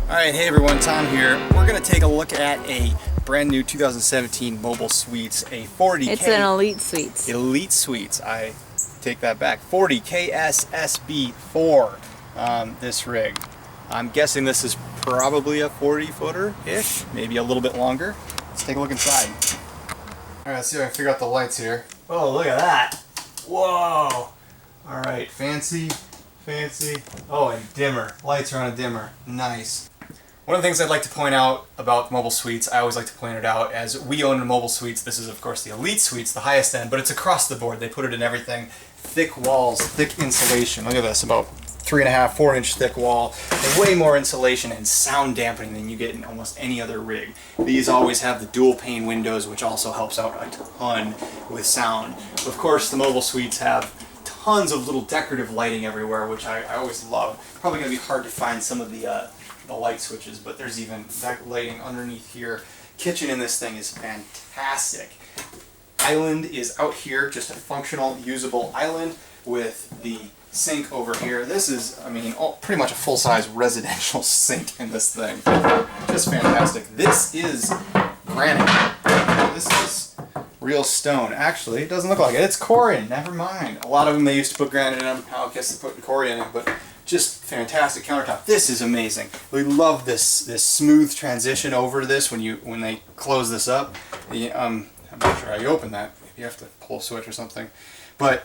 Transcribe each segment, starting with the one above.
Alright, hey everyone, Tom here. We're going to take a look at a brand new 2017 Mobile Suites, a 40K... It's an Elite Suites. Elite Suites. I take that back. 40KSSB4, this rig. I'm guessing this is probably a 40-footer-ish, maybe a little bit longer. Let's take a look inside. Alright, let's see if I can figure out the lights here. Oh, look at that. Whoa! Alright, fancy. Oh, and dimmer. Lights are on a dimmer. Nice. One of the things I'd like to point out about Mobile Suites, I always like to point it out, as we own a Mobile Suites. This is of course the Elite Suites, the highest end, but it's across the board. They put it in everything. Thick walls, thick insulation. Look at this, about 3.5, 4-inch thick wall. And way more insulation and sound dampening than you get in almost any other rig. These always have the dual pane windows, which also helps out a ton with sound. Of course, the Mobile Suites have tons of little decorative lighting everywhere, which I always love. Probably going to be hard to find some of the light switches, but there's even that lighting underneath here. Kitchen in this thing is fantastic. Island is out here, just a functional, usable island with the sink over here. This is, I mean, pretty much a full-size residential sink in this thing. Just fantastic. This is granite. This is real stone. Actually, it doesn't look like it. It's Corian. Never mind. A lot of them, they used to put granite in them. I guess they're putting Corian in, but just fantastic countertop. This is amazing. We love this smooth transition over this when they close this up. I'm not sure how you open that. Maybe you have to pull a switch or something. But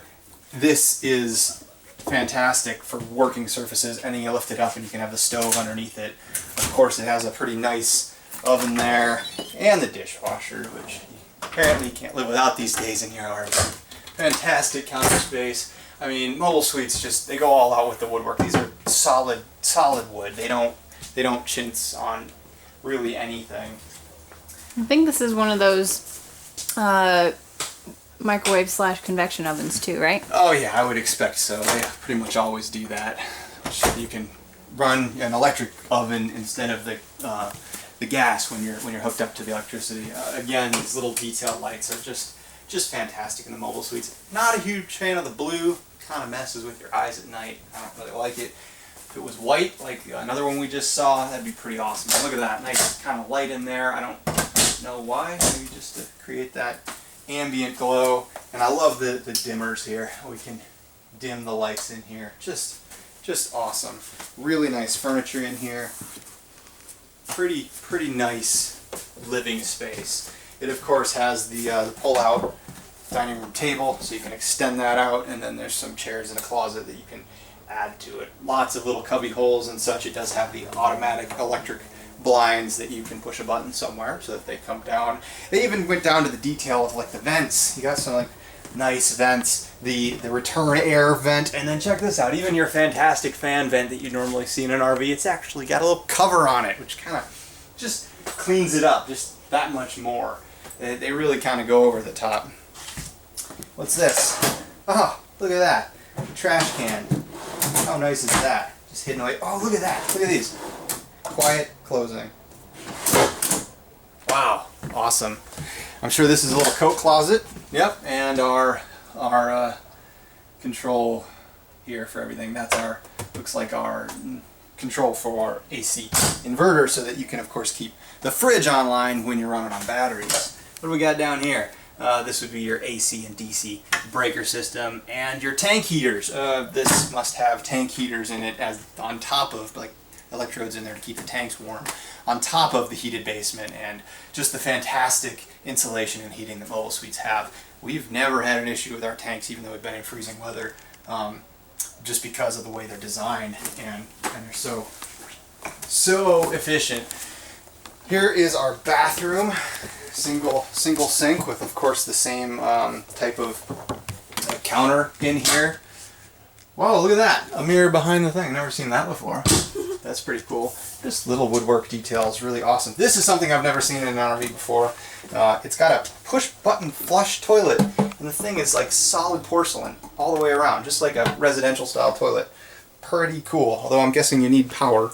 this is fantastic for working surfaces, and then you lift it up and you can have the stove underneath it. Of course, it has a pretty nice oven there, and the dishwasher, which apparently you can't live without these days in your yard. Fantastic counter space. I mean, Mobile Suites just, they go all out with the woodwork. These are solid wood. They don't chintz on really anything. I think this is one of those microwave / convection ovens too, right? Oh yeah, I would expect so. They pretty much always do that. You can run an electric oven instead of the gas when you're hooked up to the electricity. Again, these little detail lights are just fantastic in the Mobile Suites. Not a huge fan of the blue. Kind of messes with your eyes at night. I don't really like it. If it was white, like another one we just saw, that'd be pretty awesome. But look at that, nice kind of light in there. I don't know why. Maybe just to create that ambient glow. And I love the dimmers here. We can dim the lights in here. Just awesome. Really nice furniture in here. Pretty nice living space. It of course has the pull-out dining room table, so you can extend that out, and then there's some chairs in a closet that you can add to it. Lots of little cubby holes and such. It does have the automatic electric blinds that you can push a button somewhere so that they come down. They even went down to the detail of like the vents. You got some like nice vents, the return air vent, and then check this out, even your fantastic fan vent that you normally see in an RV, it's actually got a little cover on it, which kind of just cleans it up just that much more. They really kind of go over the top. What's this? Oh, look at that. Trash can. How nice is that? Just hidden away. Oh, look at that. Look at these. Quiet closing. Wow. Awesome. I'm sure this is a little coat closet. Yep. And our control here for everything. That's our, looks like our control for our AC inverter, so that you can of course keep the fridge online when you're running on batteries. What do we got down here? This would be your AC and DC breaker system, and your tank heaters. This must have tank heaters in it as on top of, like, electrodes in there to keep the tanks warm, on top of the heated basement, and just the fantastic insulation and heating that Mobile Suites have. We've never had an issue with our tanks, even though we've been in freezing weather, just because of the way they're designed, and they're so efficient. Here is our bathroom. Single sink with, of course, the same type of counter in here. Whoa, look at that! A mirror behind the thing. Never seen that before. That's pretty cool. Just little woodwork details, really awesome. This is something I've never seen in an RV before. It's got a push-button flush toilet, and the thing is like solid porcelain all the way around, just like a residential-style toilet. Pretty cool. Although I'm guessing you need power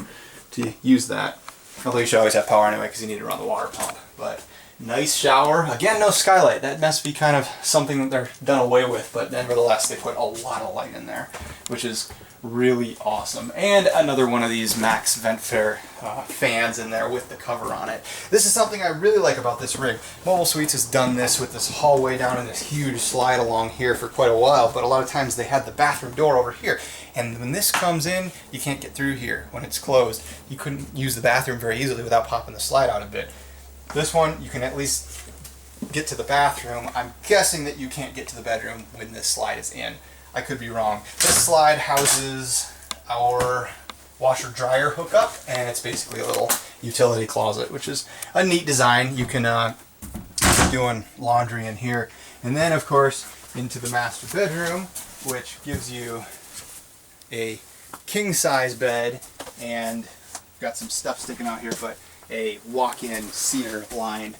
to use that. Although you should always have power anyway, because you need to run the water pump. But nice shower. Again, no skylight. That must be kind of something that they're done away with, but nevertheless, they put a lot of light in there, which is really awesome. And another one of these Max Ventfair fans in there with the cover on it. This is something I really like about this rig. Mobile Suites has done this with this hallway down and this huge slide along here for quite a while, but a lot of times they had the bathroom door over here. And when this comes in, you can't get through here when it's closed. You couldn't use the bathroom very easily without popping the slide out a bit. This one, you can at least get to the bathroom. I'm guessing that you can't get to the bedroom when this slide is in. I could be wrong. This slide houses our washer dryer hookup, and it's basically a little utility closet, which is a neat design. You can be doing laundry in here, and then of course into the master bedroom, which gives you a king size bed, and got some stuff sticking out here, but a walk-in cedar lined,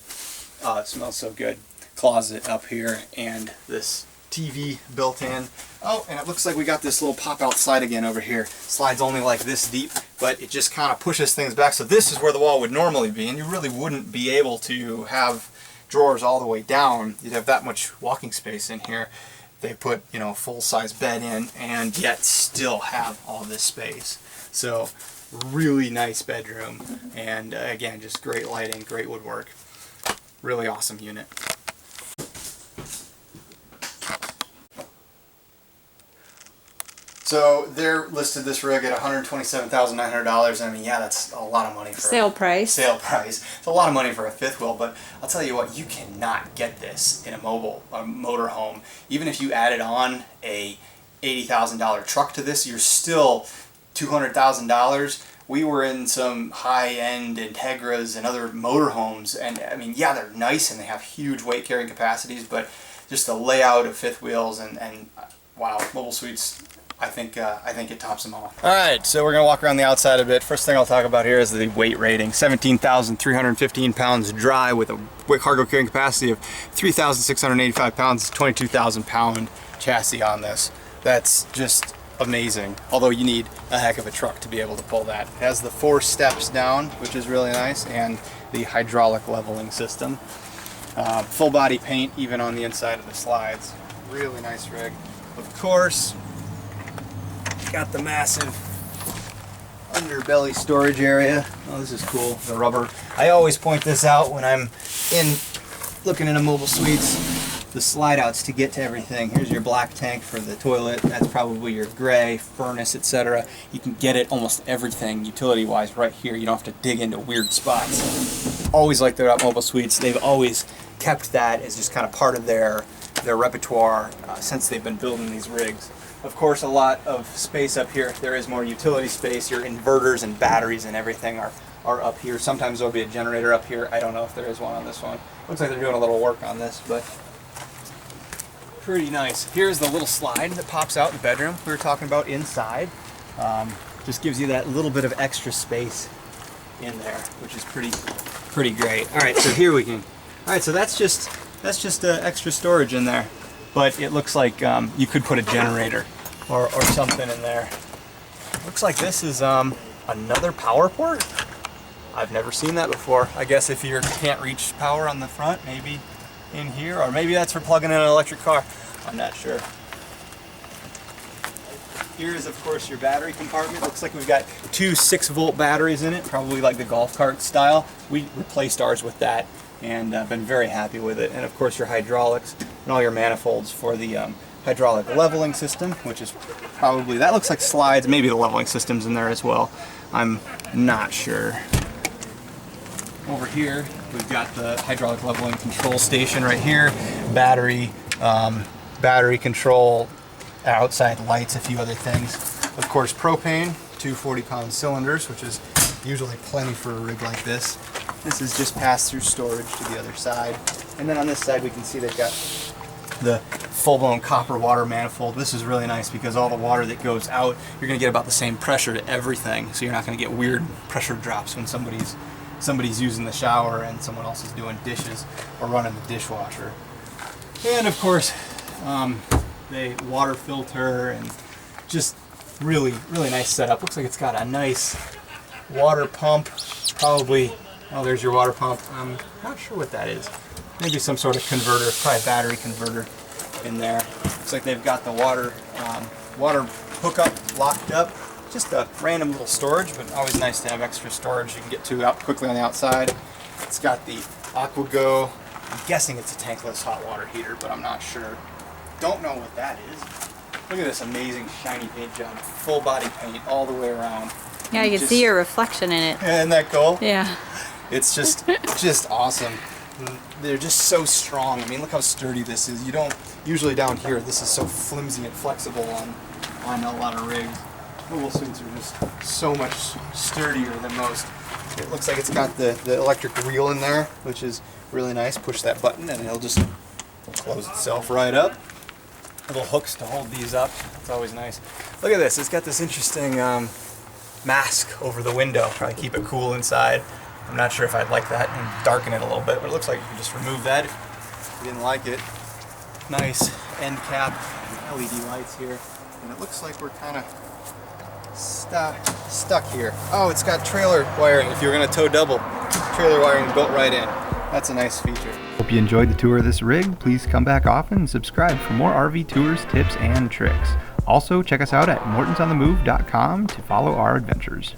smells so good, closet up here, and this TV built in. Oh, and it looks like we got this little pop-out slide again over here. Slides only like this deep, but it just kind of pushes things back. So this is where the wall would normally be, and you really wouldn't be able to have drawers all the way down. You'd have that much walking space in here. They put, you know, full-size bed in, and yet still have all this space. So really nice bedroom, and again, just great lighting, great woodwork. Really awesome unit. So they're listed this rig at $127,900. I mean, yeah, that's a lot of money for Sale price. Sale price. It's a lot of money for a fifth wheel, but I'll tell you what, you cannot get this in a motor home. Even if you added on a $80,000 truck to this, you're still $200,000. We were in some high-end Integras and other motorhomes, and I mean, yeah, they're nice and they have huge weight carrying capacities, but just the layout of fifth wheels and wow, Mobile Suites, I think it tops them all. All right, so we're gonna walk around the outside a bit. First thing I'll talk about here is the weight rating. 17,315 pounds dry with a cargo carrying capacity of 3,685 pounds, 22,000 pound chassis on this. That's just amazing. Although you need a heck of a truck to be able to pull that. It has the 4 steps down, which is really nice, and the hydraulic leveling system. Full body paint even on the inside of the slides. Really nice rig. Of course, got the massive underbelly storage area. Oh, this is cool. The rubber. I always point this out when I'm looking into Mobile Suites. The slide outs to get to everything. Here's your black tank for the toilet. That's probably your gray furnace, etc. You can get it almost everything utility wise right here. You don't have to dig into weird spots. Always like that about Mobile Suites. They've always kept that as just kind of part of their repertoire since they've been building these rigs. Of course, a lot of space up here. There is more utility space. Your inverters and batteries and everything are up here. Sometimes there'll be a generator up here. I don't know if there is one on this one. Looks like they're doing a little work on this, but pretty nice. Here's the little slide that pops out in the bedroom we were talking about inside. Just gives you that little bit of extra space in there, which is pretty great. All right, so here we can. All right, so that's just extra storage in there, but it looks like you could put a generator or something in there. Looks like this is another power port. I've never seen that before. I guess if you can't reach power on the front, maybe in here, or maybe that's for plugging in an electric car. I'm not sure. Here is, of course, your battery compartment. Looks like we've got 2 6-volt batteries in it, probably like the golf cart style. We replaced ours with that and been very happy with it. And of course, your hydraulics and all your manifolds for the hydraulic leveling system, which is probably, that looks like slides. Maybe the leveling system's in there as well. I'm not sure. Over here, we've got the hydraulic leveling control station right here, battery control, outside lights, a few other things. Of course, propane, 2 40-pound cylinders, which is usually plenty for a rig like this. This is just pass-through storage to the other side. And then on this side, we can see they've got the full-blown copper water manifold. This is really nice because all the water that goes out, you're going to get about the same pressure to everything, so you're not going to get weird pressure drops when somebody's using the shower and someone else is doing dishes or running the dishwasher. And of course, the water filter, and just really nice setup. Looks like it's got a nice water pump, probably. Oh, there's your water pump. I'm not sure what that is. Maybe some sort of converter, probably battery converter in there. Looks like they've got the water hookup locked up just a random little storage, but always nice to have extra storage you can get to out quickly on the outside. It's got the AquaGo. I'm guessing it's a tankless hot water heater, but I'm not sure. Don't know what that is. Look at this amazing shiny paint job. Full body paint all the way around. Yeah, you can see your reflection in it. Isn't that cool? Yeah. It's just awesome. They're just so strong. I mean, look how sturdy this is. You don't usually down here. This is so flimsy and flexible on a lot of rigs. Mobile suites are just so much sturdier than most. It looks like it's got the electric wheel in there, which is really nice. Push that button and it'll just close itself right up. Little hooks to hold these up. It's always nice. Look at this. It's got this interesting mask over the window. Try to keep it cool inside. I'm not sure if I'd like that and darken it a little bit, but it looks like you can just remove that if you didn't like it. Nice end cap, LED lights here, and it looks like we're kind of stuck here. Oh, it's got trailer wiring. If you're going to tow double, trailer wiring built right in. That's a nice feature. Hope you enjoyed the tour of this rig. Please come back often and subscribe for more RV tours, tips, and tricks. Also, check us out at mortonsonthemove.com to follow our adventures.